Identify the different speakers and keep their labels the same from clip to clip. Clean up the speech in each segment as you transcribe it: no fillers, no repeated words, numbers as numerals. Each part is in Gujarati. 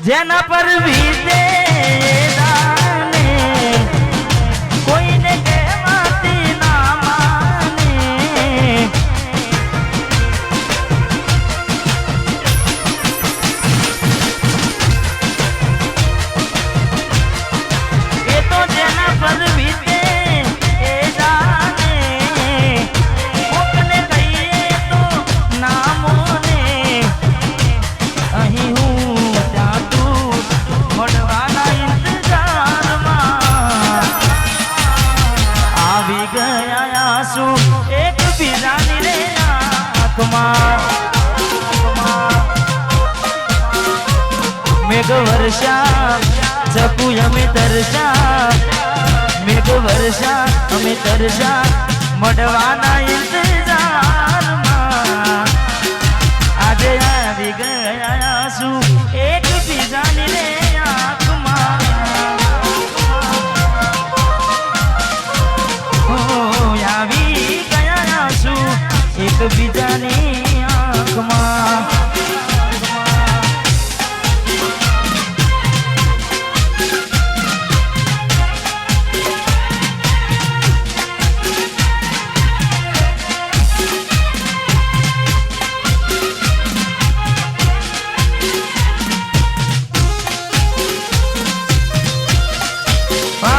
Speaker 1: જેના પર વીતે દાને કોઈને કહેવાતી ના માને એ તો જેના પર વીતે એ દાને કોકને કહીએ તો નામો ને અહીં હું એક બીજાની રે આંખમાં મેઘ વર્ષા જપુ અમે તરસા મેઘ વર્ષા અમે તરસા મળવાના ઇંતજારમાં આજે આવી ગયા શું એક બીજાની રે બીજાની આંખમાં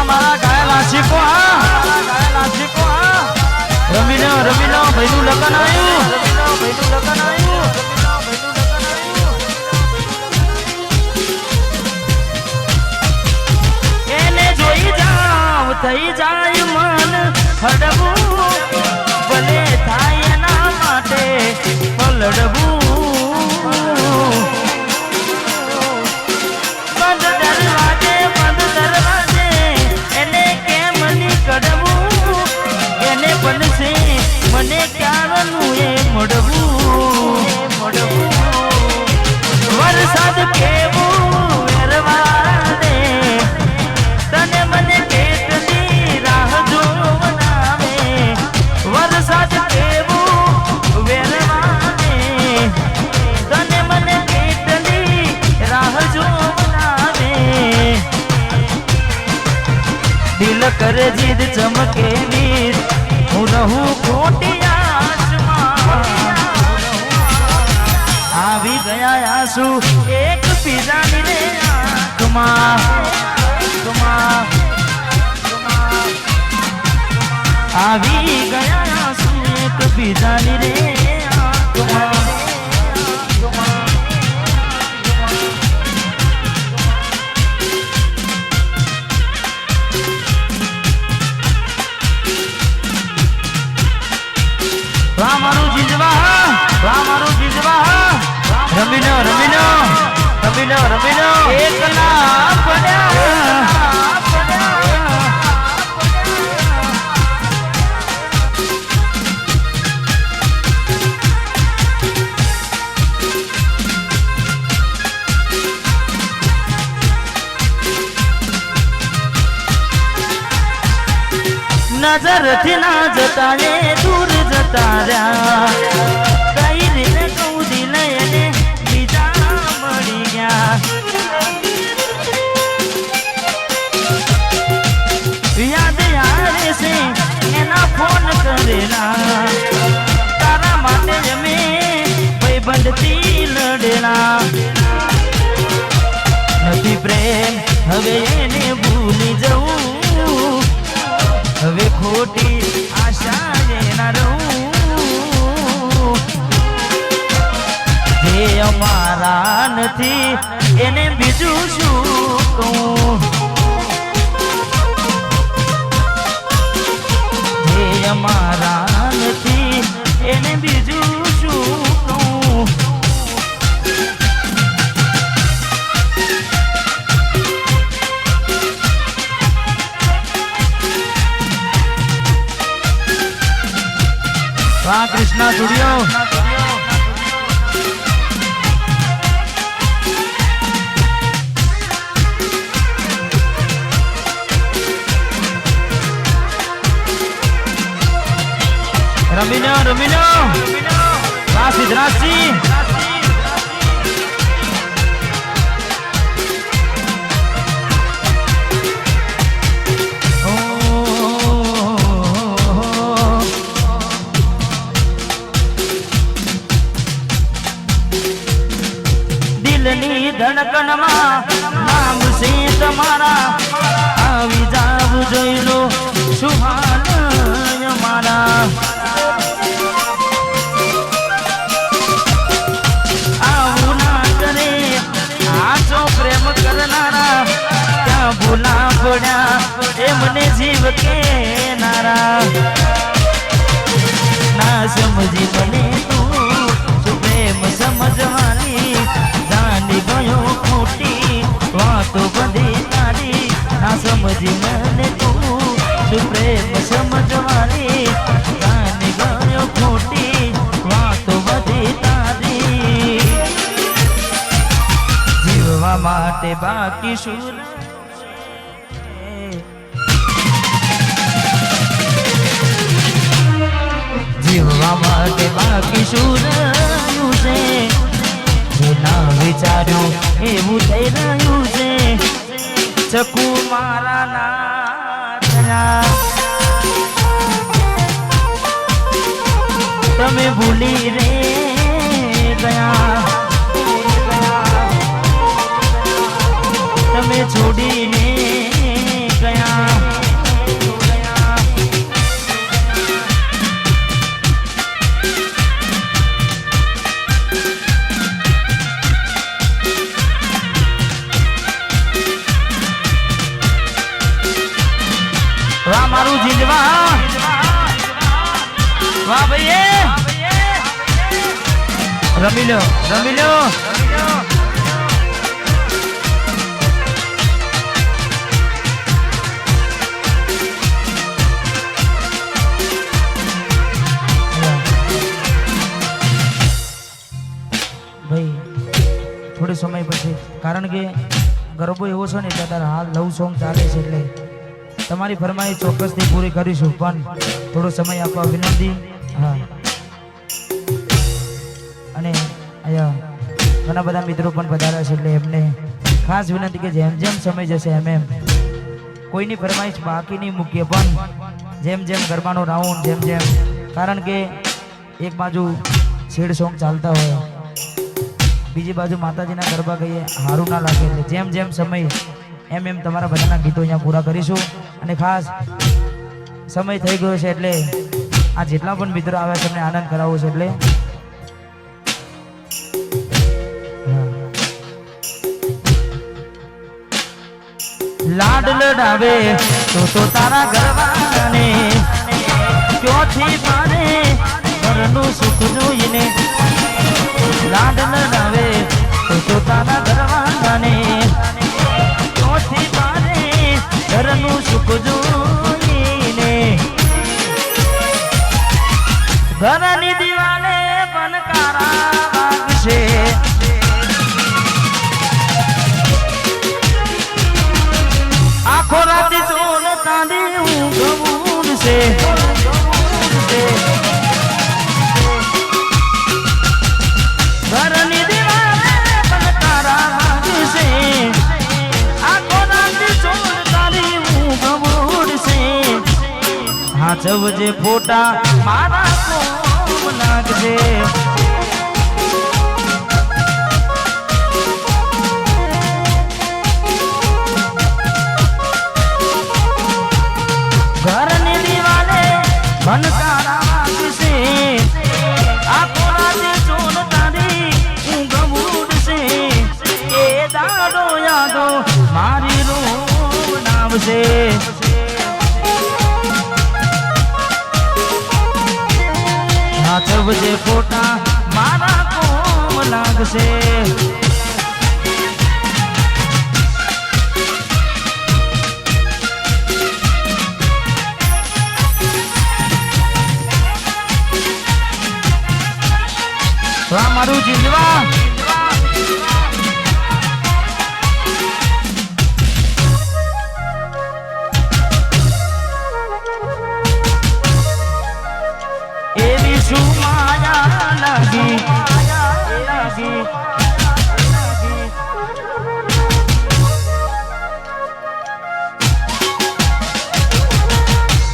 Speaker 1: મારા ગાયેલા શીખો રમીનો ભાઈનું લગન આવ્યું એને જોઈ જાવ થઈ જાય મન હડવું ભલે થાય એના માટે પલડવું બંધ દરવાજે એને કેમ નીકળવું એને બનશે મને ક્યારનું એ મળવું વરસાદ કેવું વેરવાને તને મને કેટલી રાહ જોવનાવે વરસાદ કેવું વેરવાને તને મને કેટલી રાહ જોવનાવે દિલ કરે જીદ ચમકે નીર હું રહું ખોટી આવી ગયા આંસુ એક બીજાની રે આંખમાં આવી ગયા આંસુ એક બીજાની રે આંખમાં મારું જીજવા રમીનો એકલા પડ્યા નજરથી ના જતા રે દૂર જતા રહ્યા કઈ રીતે કહું દિલ એને બીજા મળી ગયા યાદ આવે છે એના ફોન કરેલા તારા માટે અમે ભાઈબંધથી લડેલા નથી પ્રેમ હવે એને ભૂલી જવું હવે ખોટી આશા ના રહું જે અમારા નથી એને બીજું શું કહું જે અમારા નથી એને બીજું શું કહું વાહ કૃષ્ણા સ્ટુડિયો રમીનો વાહ સિદ્ધરાજજી દિલની ધડકનમાં નામ છે તમારા આવી જાવું જોઈ લો સુહાન મારા આવું ના કરે આજો પ્રેમ કરનારા ત્યાં ભૂલા પડ્યા એમને જીવ કે નારા ના સમજી મને તું પ્રેમ સમજવાની જાણી ગયો ખોટી વાતો બધી તારી ના સમજી મને તું પ્રેમ સમજવાની જાણી ગયો ખોટી વાતો બધી તારી જીવવા માટે બાકી શું જીવવા માટે બાકી શું રહ્યું છે જે ના વિચાર્યું એવું થઈ રહ્યું છે ચકુ મારા નાથના તમે ભૂલી રે ગયા તમે છોડીને ગયા વાહ મારું જીજવા વાહ ભાઈ રમી લો રમી લો ભાઈ થોડો સમય પછી કારણ કે ગરબો એવો છે ને એટલે તારે હાલ લવ સોંગ ચાલે છે એટલે તમારી ફરમાઈશ ચોક્કસથી પૂરી કરીશું પણ થોડો સમય આપવા વિનંતી હા અને અહીંયા ઘણા બધા મિત્રો પણ પધાર્યા છે એટલે એમને ખાસ વિનંતી કે જેમ જેમ સમય જશે એમ એમ કોઈની ફરમાઈશ બાકી નહીં મૂકીએ પણ જેમ જેમ ગરબાનો રાઉન્ડ જેમ જેમ કારણ કે એક બાજુ શેડ સોંગ ચાલતા હોય બીજી બાજુ માતાજીના ગરબા કહીએ સારું ના લાગે એટલે જેમ જેમ સમય એમ એમ તમારા બધાના ગીતો અહીંયા પૂરા કરીશું અને ખાસ સમય થઈ ગયો છે એટલે આ જેટલા પણ મિત્રો આવ્યા છે એમને આનંદ કરાવવો છે એટલે લાડ લડાવે તો તારા ઘરવાળાને ક્યોથી પાને ઘરનું સુખ જોઈને લાડ લડાવે તો તારા ઘરવાળાને ક્યોથી પાને ઘરનું સુખ જોઈને ઘરની દિવાલે બનકારા વાગશે આખો રાત ચોલ તાંડી ઊંઘ છે ઘરની દિવાલે બનકારા વાગશે આખો રાત ચોલ તાંડી ઊંઘ છે હાચવજે ફોટા મારા કોમ લાગશે ઘરની દિવાલે ભનકારા વાગશે આખો રાતે ચોલ તારી ઊંઘ ઉડશે એ દાડો યાદો મારી રૂમ નામશે હાચવજે ફોટા મારા કોમ લાગશે મારું જીજવા એવી શું માયા લાગી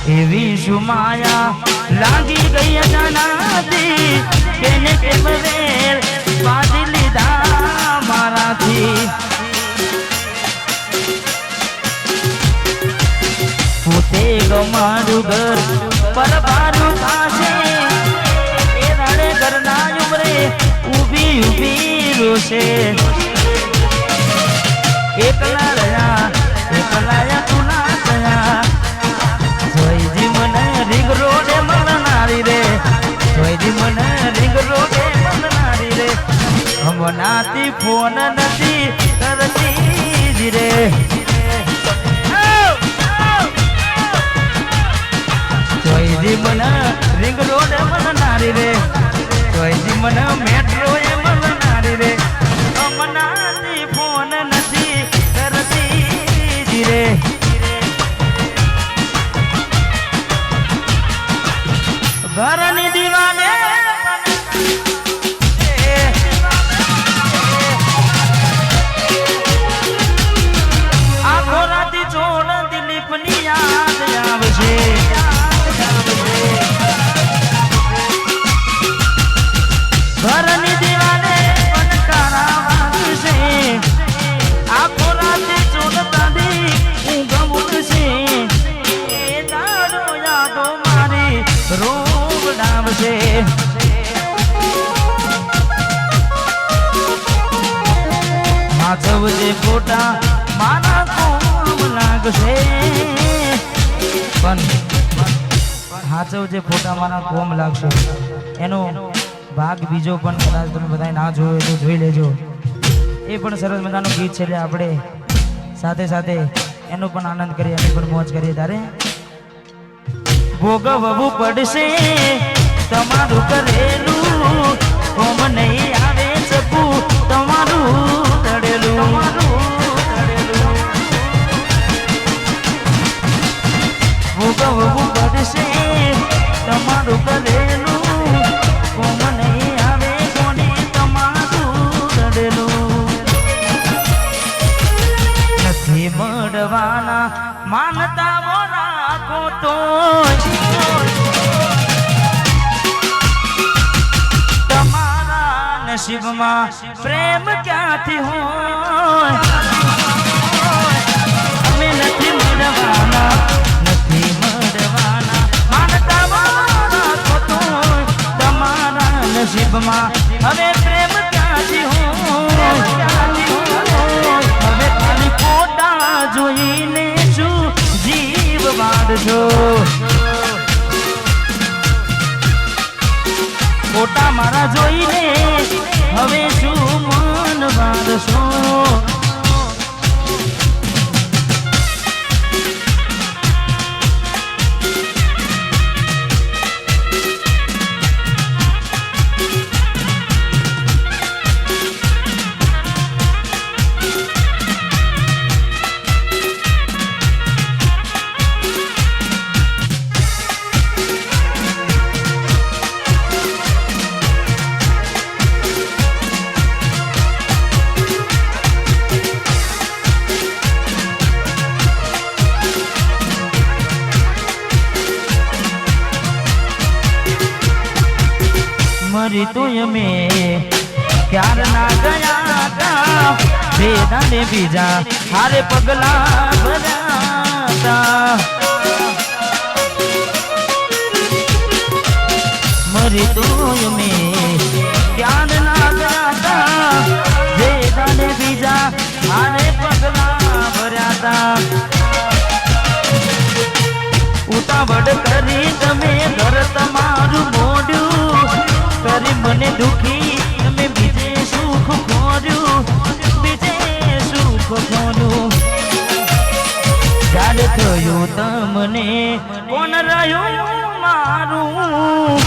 Speaker 1: એવી શું માયા લાગી ગઈ અજાનાથી કેને કેમ વેર બાંધી લીધા મારા તમારું ઘર પરબારું થાશે એ રાડે ઘરના ઉમરે ઊભી ઊભી રોશે એકલા રહ્યા તુલા થયા સોયજી મને રીંગ રોડે મળનારી રે સોયજી મને રીંગ રોડે મળનારી રે હમણાંથી ફોન નથી કરતી જ રે સોયજી મને રીંગ રોડે મળનારી રે સોયજી મને મેટ્રો એ મળનારી રે હમણાંથી ફોન નથી કરતી જ રે ઘરની દીવાને આખો રાતી છોડ દિલીપની યાદ આવશે ઘરની દીવાને પનકારા વાગશે આખો રાતી છોડ તાંડી ઊંઘ ઉડશે એ દાડો યાદો મારી રોગ ડામશે માધવ જે ફોટા મારા કોમ લાગશે પણ હાચવ જે ફોટા મારા કોમ લાગશે એનો ભાગ બીજો પણ કદાચ તમે બધા ના જોયો તો જોઈ લેજો એ પણ સરસ મજાનું ગીત છે એટલે આપણે સાથે સાથે એનો પણ આનંદ કરીએ એની પણ મોજ કરીએ તારે ભોગવવું પડશે તમારું કરેલું કોમ નહીં આવે શકું તમારું તળેલું ભોગવવું પડશે તમારું કરેલું કોમ નહીં આવે કોને તમારું તળેલું નથી મળવાના માનતા રાખો તો તમારા નસીબમાં પ્રેમ ક્યાંથી હોય અમે નથી મળવાના માનતા રાખો તો તમારા નસીબમાં હવે પ્રેમ ક્યાંથી હોય હવે ખાલી ફોટા જોઈને શું જીવ વાળજો ફોટા મારા જોઈને હવે શું મન વાળશો મરી તો અમે ક્યાર ના ગયા તા બેના ને બીજા હારે પગલા ભર્યા મરી તો અમે ક્યાર ના ગયા તા બેના ને બીજા હારે પગલા ભર્યા તા ઉતાવળ કરી તમે ઘર તમારું મોડ્યું કરી મને દુખી તમે બીજે સુખ ખોર્યું બીજે સુખ ખોર્યું જાડ થયું તમને કોણ રહ્યું મારું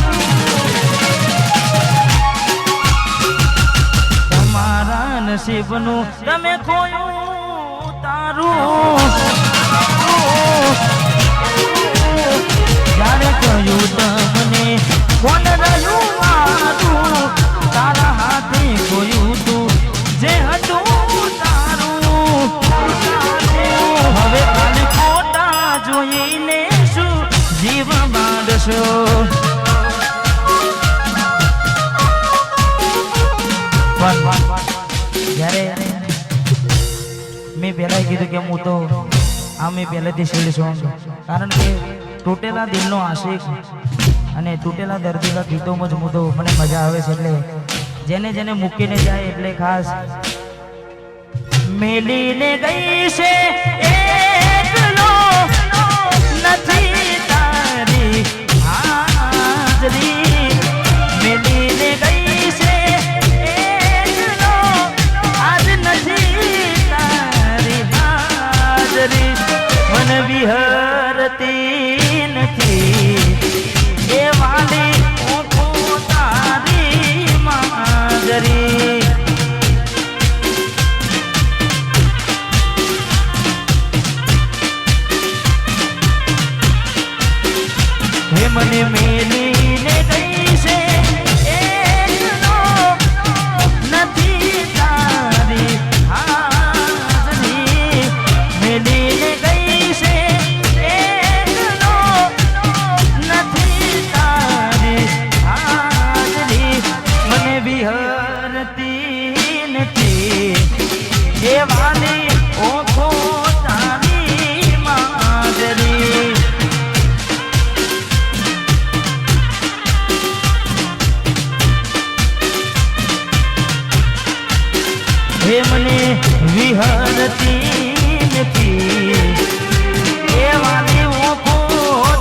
Speaker 1: તમારા નસીબનું તમે ખોયું તારું જાડ થયું તમને કોણ રહ્યું મારું તારા હાથે ખોયું તું જે હતું તારું હવે ખાલી ફોટા જોઈને શું જીવ બાંધશો જ્યારે મેં પહેલા કીધું કે હું તો આ મેં પહેલેથી શીડ છું કારણ કે તૂટેલા દિલનો આશિક અને તૂટેલા દર્દીના ગીતોમાં જ હું તો મને મજા આવે છે એટલે જેને જેને મૂકીને જાય એટલે ખાસ મેલીને ગઈ છે એકલો નથી તારી હાજરી મેલીને ગઈ છે એકલો આજ નથી તારી હાજરી મન વિહરતી નથી એ વાલી ઓખો તારી માજરી હે મને મેલીને ગઈ છે એકલો નથી તારી હાજરી મેલીને ગઈ છે એકલો નથી તારી હાજરી મને વિહરતી નથી એ વાલી ઓખો તારી માજરી હે મને વિહરતી નથી એ વાલી ઓખો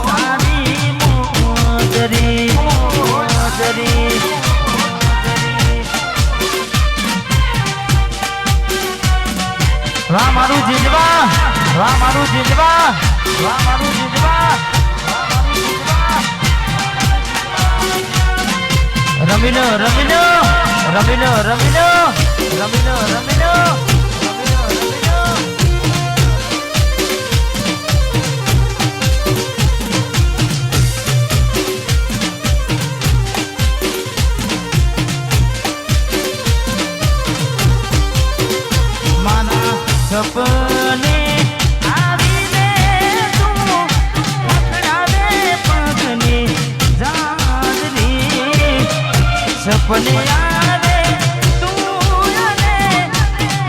Speaker 1: તારી મોજરી મોજરી વાહ મારું જીજવા વાહ મારું જીજવા વાહ મારું જીજવા રમીનો રમીનો રમીનો રમીનો રમીનો રમીનો માના સપને આવીને તું પકડાવે પગની જાજરી સપને આવે તું અને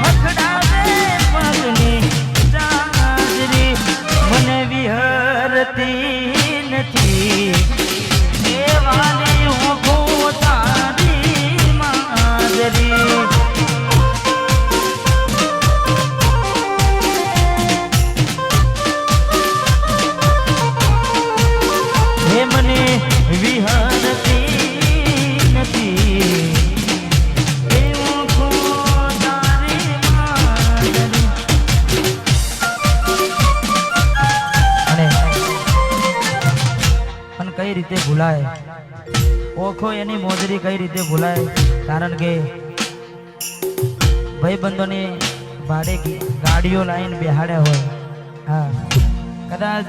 Speaker 1: પકડાવે પગની જાજરી મને વિહરતી નથી એ વાલી ઓખો તારી માજરી મને વિહરતી નથી એવું ખોદારી મારી અને પણ કઈ રીતે ભૂલાય ઓખો એની મોજરી કઈ રીતે ભૂલાય કારણ કે ભાઈબંધોની ભાડે ગાડીઓ લાઈન બેહાડ્યા હોય હા કદાચ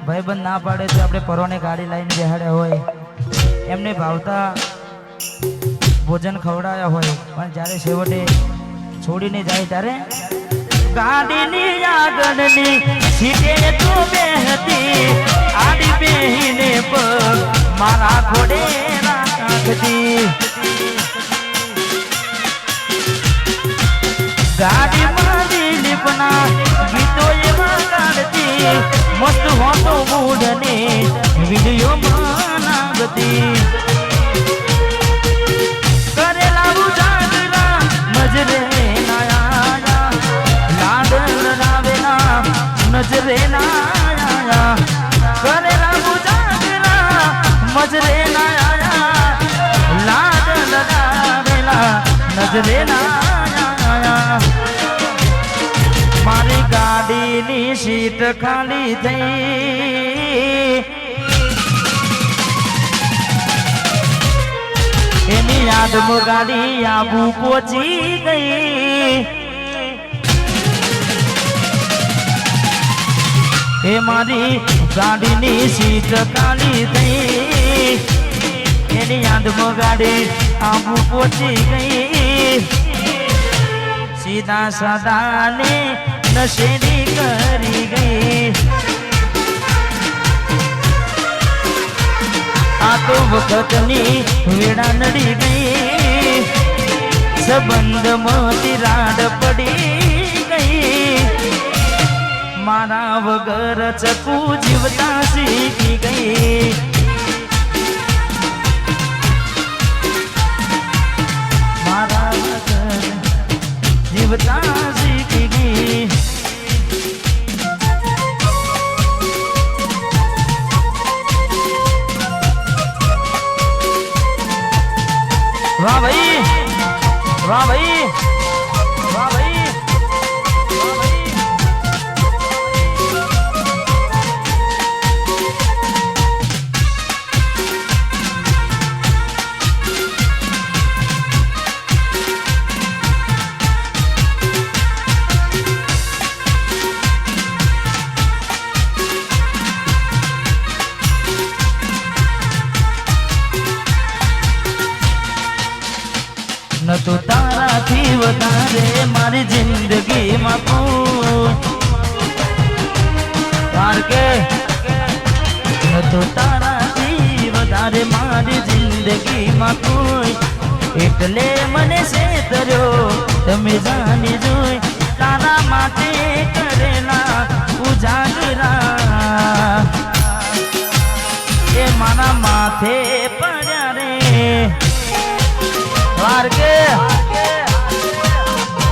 Speaker 1: ભાઈબંધ ના પાડે તો આપણે પરોને ગાડી લાઈને બેહાડ્યા હોય એમને ભાવતા ભોજન ખવડાવ્યા હોય પણ જ્યારે છેવટે છોડીને જાય ત્યારે ગાડીની આગળની સીટે તો બેહતી આડી બેહીને પગ મારા ઘોડે રાખતી ગાડીમાં દિલીપના ગીતો એવા કાઢતી મસ્ત હોતો મૂડને વિડીયો બનાવતી કરેલા ઉજાગરા નજરે નાયા લાડ રાવેલા નજરે નાયા કરેલા ઉજાગરા મજરે નાયા લાડ રાવેલા નજરે નાયા મારી ગાડીની સીટ ખાલી થઈ એની યાદમાં ગાડી આબુ પહોંચી ગઈ એ મારી ગાડીની સીટ ખાલી થઈ એની યાદમાં ગાડી આબુ પહોંચી ગઈ સીધા સાદાને નશેડી કરી ગઈ આ તો વખતની વેડા નડી ગઈ સંબંધમાં તિરાડ પડી ગઈ મારા મારા વગર ચકુ જીવતા શીખી ગઈ મારા વગર જીવતા શીખી ગઈ વાહ ભાઈ વાહ ભાઈ વાહ ભાઈ ન તો તારાથી વધારે મારી જિંદગીમાં કોઈ કે ન તો તારાથી વધારે મારી જિંદગીમાં કોઈ એટલે મને છેતર્યો તમે જાણી જોઈ તારા માટે કરેલા ઉજાગરા એ મારા માથે પડ્યા રે કે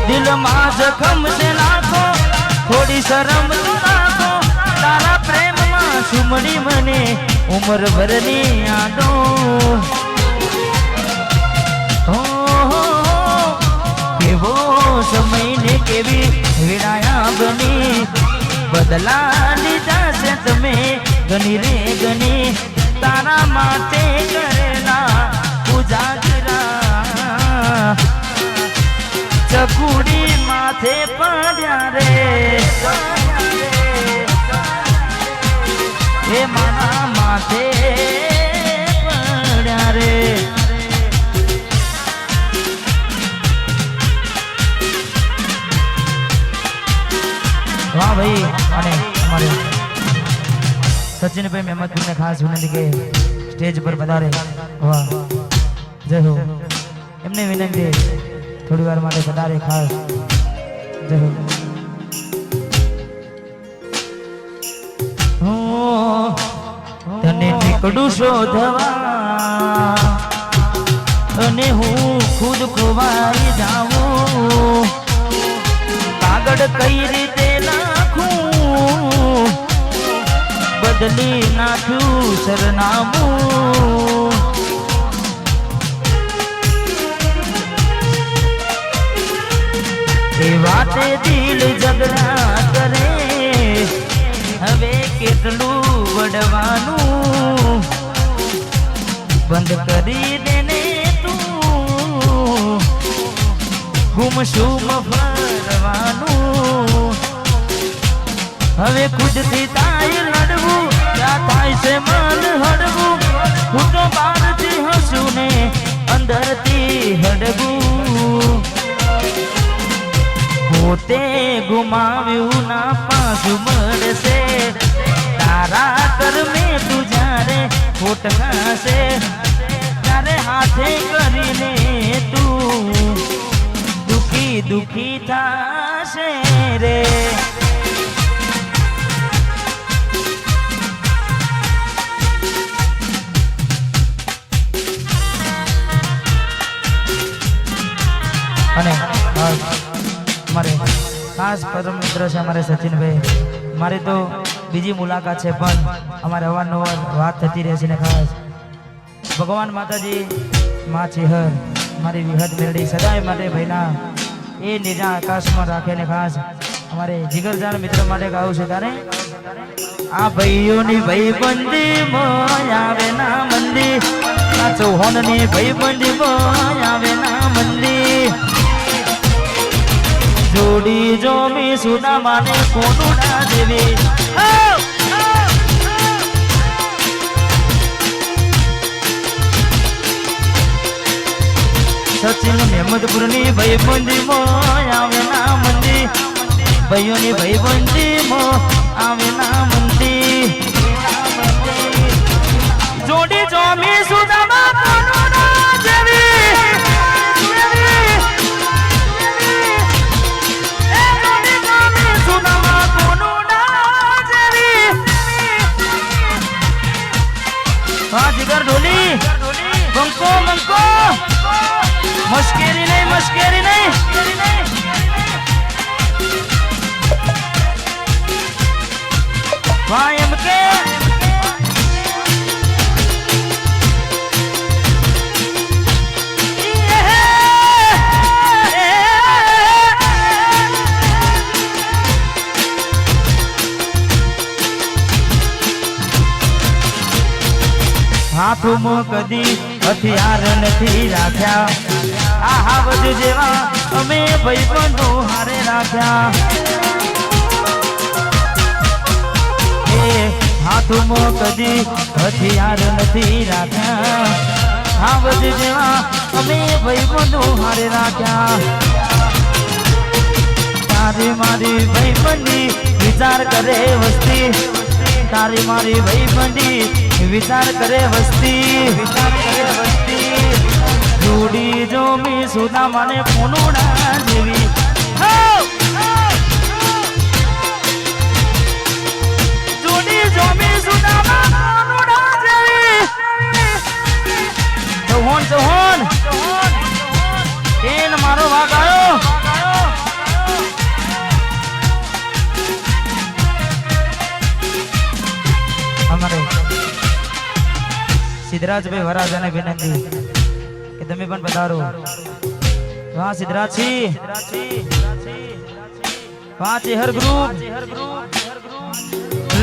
Speaker 1: દિલ માં જખમ છે નાખો થોડી શરમ તો રાખો તારા પ્રેમ માં સુમડી મને ઉમર ભરની યાદો કેવો સમય ને કેવી વિડાયા બની બદલા લીધા છે તમે ગની રે ગની તારા માટે કરેલા ઉજાગરા ચકુડી માથે પડ્યા રે એ મારા માથે પડ્યા રે વાહ ભાઈ અને અમારે સચિનભાઈ મહેમદપુરને ખાસ વિનંતી કે સ્ટેજ પર પધારે વાહ જય હો એમને વિનંતી થોડી વાર માટે પધારે ખાસ જય હો તને નીકળું શોધવા અને હું ખુદ ખોવાઈ જાઉં કાગળ કઈ રીતે નાખું બદલી નાખ્યું સરનામું એ વાતે દિલ ઝઘડા કરે હવે કેટલું વડવાનું બંધ કરી દેને તું ગુમસુમ ફરવાનું હવે ખુદથી તાય લડવું ક્યાં થાય છે મન હડવું હું તો બહારથી હસું ને અંદરથી હડવું પોતે ગુમાવ્યું ના પાછું મળશે તારા કર્મે તું જ્યારે ખોટ ખાશે ત્યારે હાથે કરીને તું દુખી દુખી થાશે રે અને મારે ખાસ પરમ મિત્ર છે અમારે સચિનભાઈ મારી તો બીજી મુલાકાત છે પણ અમારે અવારનવાર વાત થતી રહે છે ને ખાસ ભગવાન માતાજી માં ચેહર મારી વિહદ મેળડી સદાય માટે ભાઈના એ નીચા આકાશમાં રાખે ને ખાસ અમારે જીગરજાન મિત્ર માટે ગાવું છે તારે આ ભાઈઓની ભાઈબંધી માં આવે ના મંદી આ ચૌહાણની ભાઈબંધી માં આવે ના મંદી જોડી જો મી સુના માને કોનું ના દેવી સચિન મહેમદપુરની ભાઈબંધી માં આવે ના મંદી ભાઈઓની ભાઈબંધી માં આવે ના મંદી જોડી જો મી સુના માં કોનું ના દેવી સુનામાં કોનું ના હાથમાં કદી હથિયાર નથી રાખ્યા આ હાવજ જેવા અમે ભાઈબંધો હારે રાખ્યા હાથમાં કદી હથિયાર નથી રાખ્યા હાવજ જેવા અમે ભાઈબંધો હારે રાખ્યા તારી મારી ભાઈબંધી વિચાર કરે વસ્તી તારી મારી ભાઈબંધી વિચાર કરે વસ્તી જોડી જો મી સુધા મને ફોનુડા જેવી જોડી જો મી સુધા ફોનુડા જેવી ચૌહાણ એન મારો ભાગ આવ્યો અમારે સિદ્ધરાજભાઈ વરાજાને વિનંતી કે તમે પણ પધારો વાહ સિદ્ધરાજજી વાહ ચેહર ગ્રુપ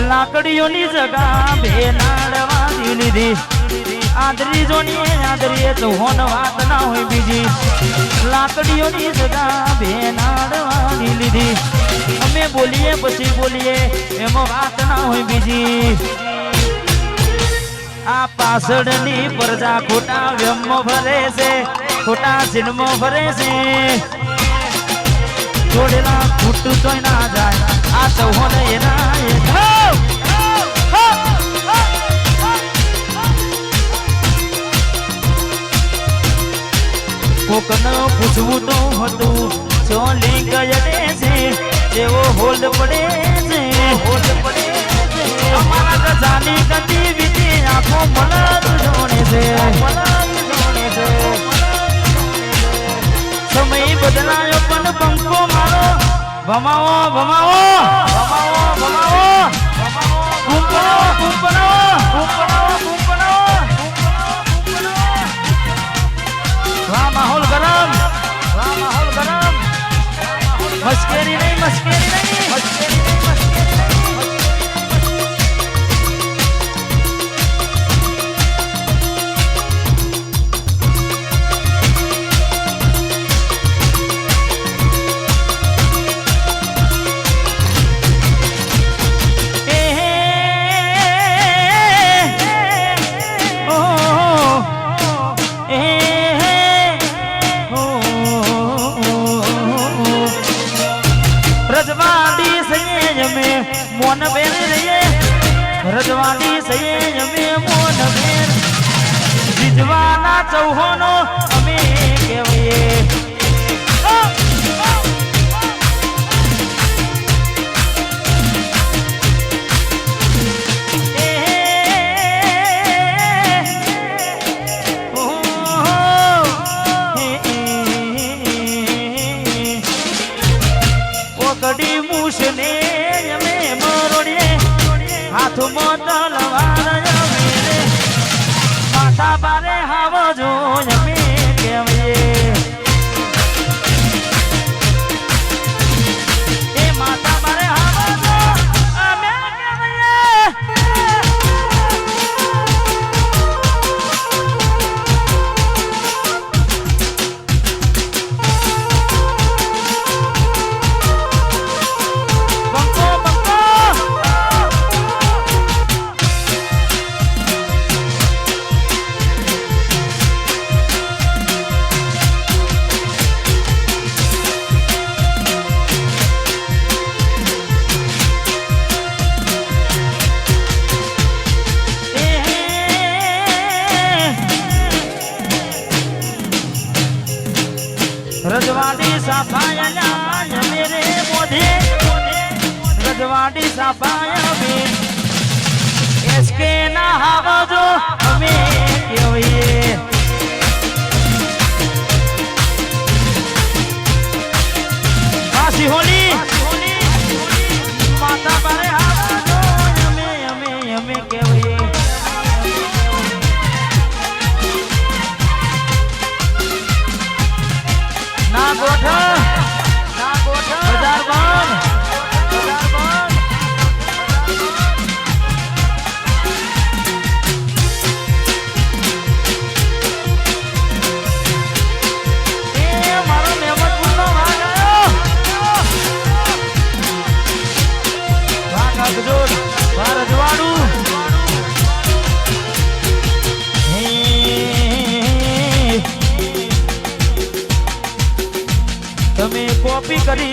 Speaker 1: લાકડીઓની જગા બેનાડવાની લીધી આદરી જોની આદરીએ ચૌહાણ વાત ના હોય બીજી લાકડીઓની જગા બેનાડવાની લીધી અમે બોલીએ પછી બોલીએ એમાં વાત ના હોય બીજી આ પાછળની પ્રજા ખોટા વ્યમો ભરે છે ખોટા સિનેમો ભરે છે જોડેલા ખૂટું તોય ના જાય આ ચૌહાણ એના કોકને પૂછવું તો હતું જો લિંક જડે છે એવો હોલ્ડ પડે છે અમારા ગજાની ગંદી વીતી આંખો મલક જોડે છે સમય બદલાયો પણ પંખો મારો ભમાવો ભમાવો વાહ માહોલ ગરમ મસ્કેરી નહીં મોન બેન રહીએ રજવાડી સયે અમે મોન બેન જીજવાના ચૌહાણો અમે કહેવાય કડી મૂછને હાથમાં તલવાર મેરે માથા બારે હાવજો અમે કહેવાય એ માથા બારે હાવજો અમે રજવાડી સાફાયા મેરે મોઢે રજવાડી સાફાયા મે એસકે ના હાવજો અમે કહેવાય પાસી હોલી માતા બારે હાવજો અમે કહેવાય ના ગોઠા બજાર બંધ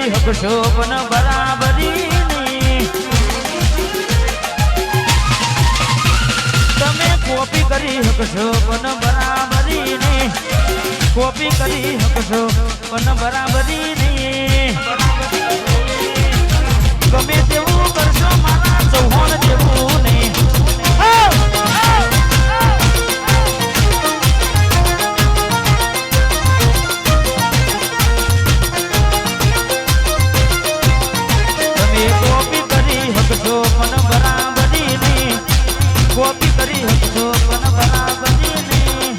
Speaker 1: કરી શકશો પણ બરાબરી નહીં. તમે કોપી કરી શકશો પણ બરાબરી નહીં. કોપી કરી શકશો પણ બરાબરી નહીં. ગમે તેવું કરશો મારા ચૌહાણ જેવું નહીં. તમે કોપી કરી શકશો પણ બરાબરી નહીં. કોપી કરી શકશો પણ બરાબરી નહીં.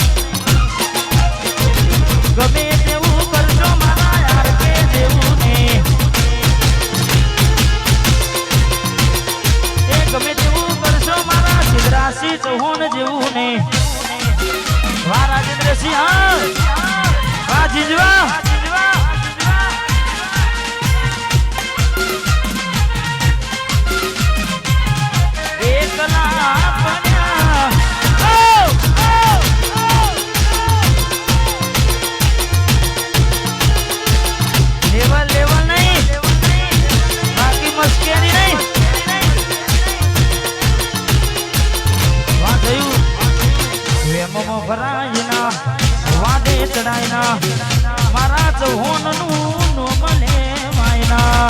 Speaker 1: ગમે તેવું કરશો મારા યાર કે જેવું નહીં. ગમે તેવું કરશો મારા સિદ્ધરાજસિંહ ચૌહાણ જેવું ને. વાહ રાજેન્દ્રસિંહ, વાહ જીજવા. એકલા બન્યા લેવલ લેવલ નહીં, બાકી મસ્કેરી નહીં. ભરાયના વાદે ચડાયના મારા ચૌહાણનું નોમ લેવાયના.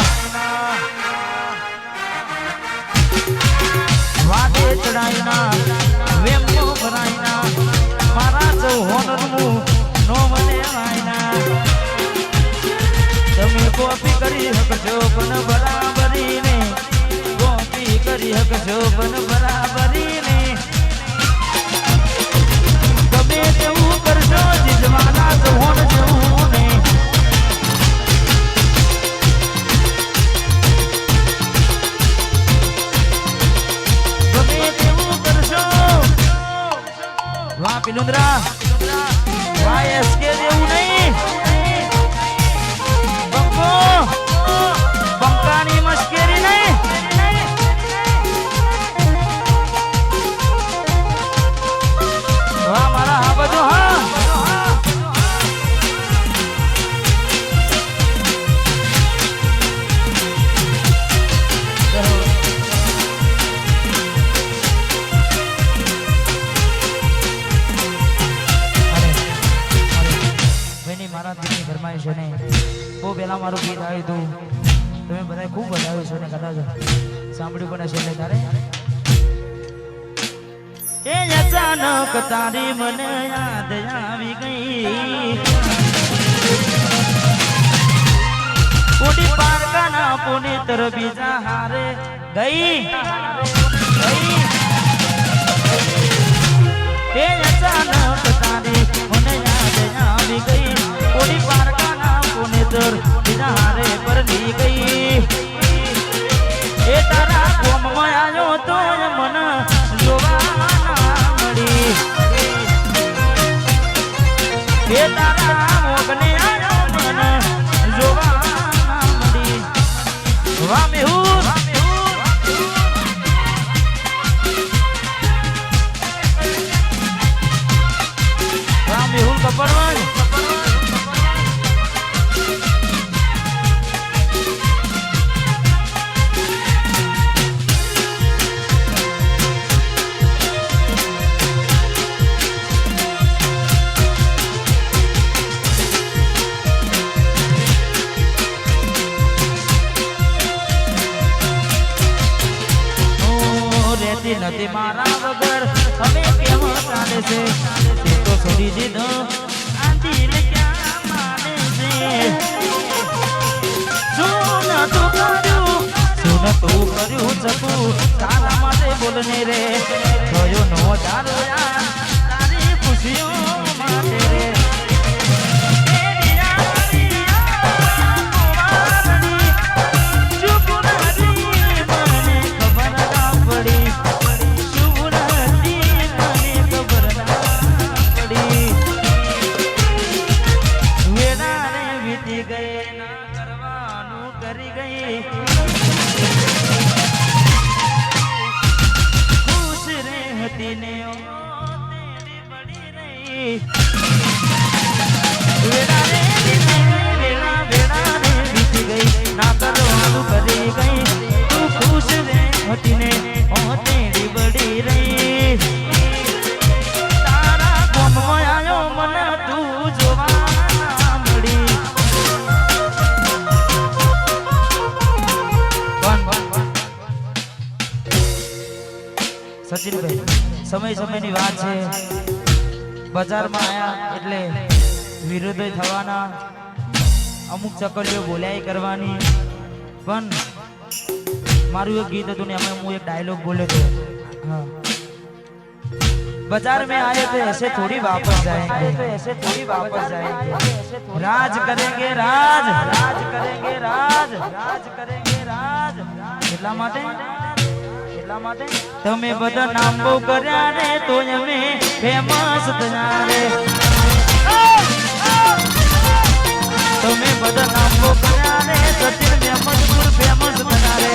Speaker 1: વાદે ચડાયના વેમો ભરાયના મારા ચૌહાણનું નોમ લેવાયના. તમે કોપી કરી શકશો પણ બરાબરી ને. કોપી કરી શકશો પણ બરાબરી ને. ગમે તેવું કરશો જીજવાના ચૌહાણ જેવું ને. ગમે તેવું કરશો. વાહ પિલુંદ્રા, વાહ એસકે જેવું નહીં. બંકો બંકાની મશ્કેરી નહીં. વાહ મારા હા બધું હા. મારા દીકરી ફરમાઈશ છે ને બહુ પહેલા મારું ગીત આવ્યું હતું. તમે બધા ખૂબ વધાવ્યું છે ને કદાચ સાંભળ્યું પણ હશે. તારે એ અચાનક તારી મને યાદ આવી ગઈ. કોટી પારકાના પુનિતર બીજા હારે ગઈ. એ અચાનક તારી મને યાદ આવી ગઈ. કોટી પારકાના પુનિતર બીજા હારે પરલી ગઈ. એ તારા કોમમાં આવ્યો તો મન જોવા મળી. એ તારા મોગને આવ્યો મન જોવા મળી. વાહ મેહુલ, વાહ મેહુલ કપડવંજ. નથી મારા વગર હવે કેમ ચાલે છે. તે તો છોડી દીધો આ દિલ ક્યાં માને છે. શું નતું કર્યું શકું તારા માટે બોલને રે. થયો નો તારો યાર તારી ખુશીઓ માટે રે. વેડા રે બીતી ગઈ. સચિનભાઈ સમય સમયની વાત છે બજારમાં આયા એટલે વિરોધ થવાના અમુક ચકલીઓ બોલાઈ કરવાની પણ મારું એક ગીત હતું ને અમે હું એક ડાયલોગ બોલ્યો હતો हाँ बाजार में आए तो ऐसे थोड़ी वापस जाएंगे राज करेंगे राज राज करेंगे राज राज करेंगे राज એટલા માટે તમે બધા નામ બહુ કર્યા ને તો અમે ફેમસ થયા રે તમે બધા નામ બહુ કર્યા ને સચિન મેમદપુર ફેમસ થયા રે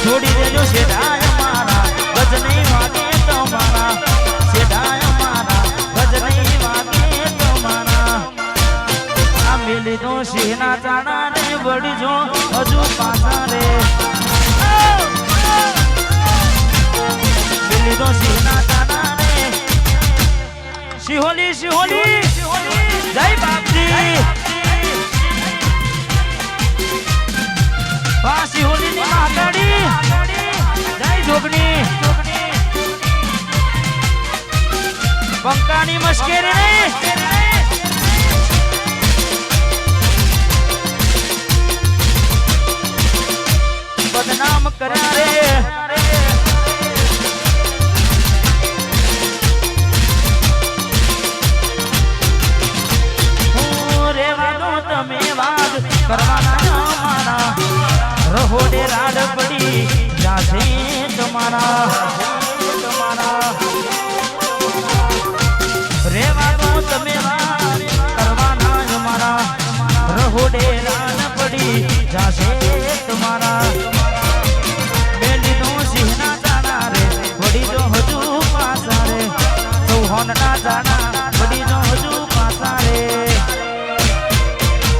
Speaker 1: છોડી દેજો શેઠાય મારા ગજ નહીં વાગે તમારા શેઠાય મારા ગજ નહીં વાગે તમારા આ મેલી તો શેના ચાણા ને વળજો હજુ પાછા રે મેલી તો શેના ચાણા ને શિહોલી શિહોલી જય બાપજી વાસી હોલી ની માતાડી જય જોગણી બંકાની મશ્કેરી બદનામ કર્યા રે રેવાનો તમે વાદ કરવાના મારા રહોડે રાડ પડી જાશે તમારા રેવાનો તમે વાત કરવાના જ મારા રહોડે રાડ પડી જાશે તમારા બેલી નો સિંહના જાણા રે વડી જો હજુ પાછા રે ચૌહાણના જાણા વડી જો હજુ પાછા રે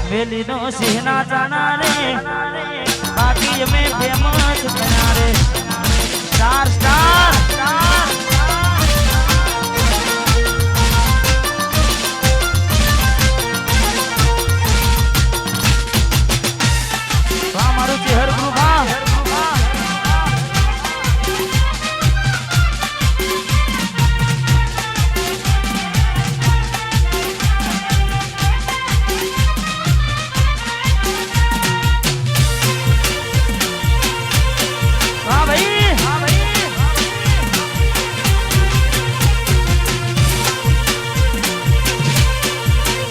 Speaker 1: બેલી નો સિંહના જાણા રે बाकी में फेमस किनारे स्टार स्टार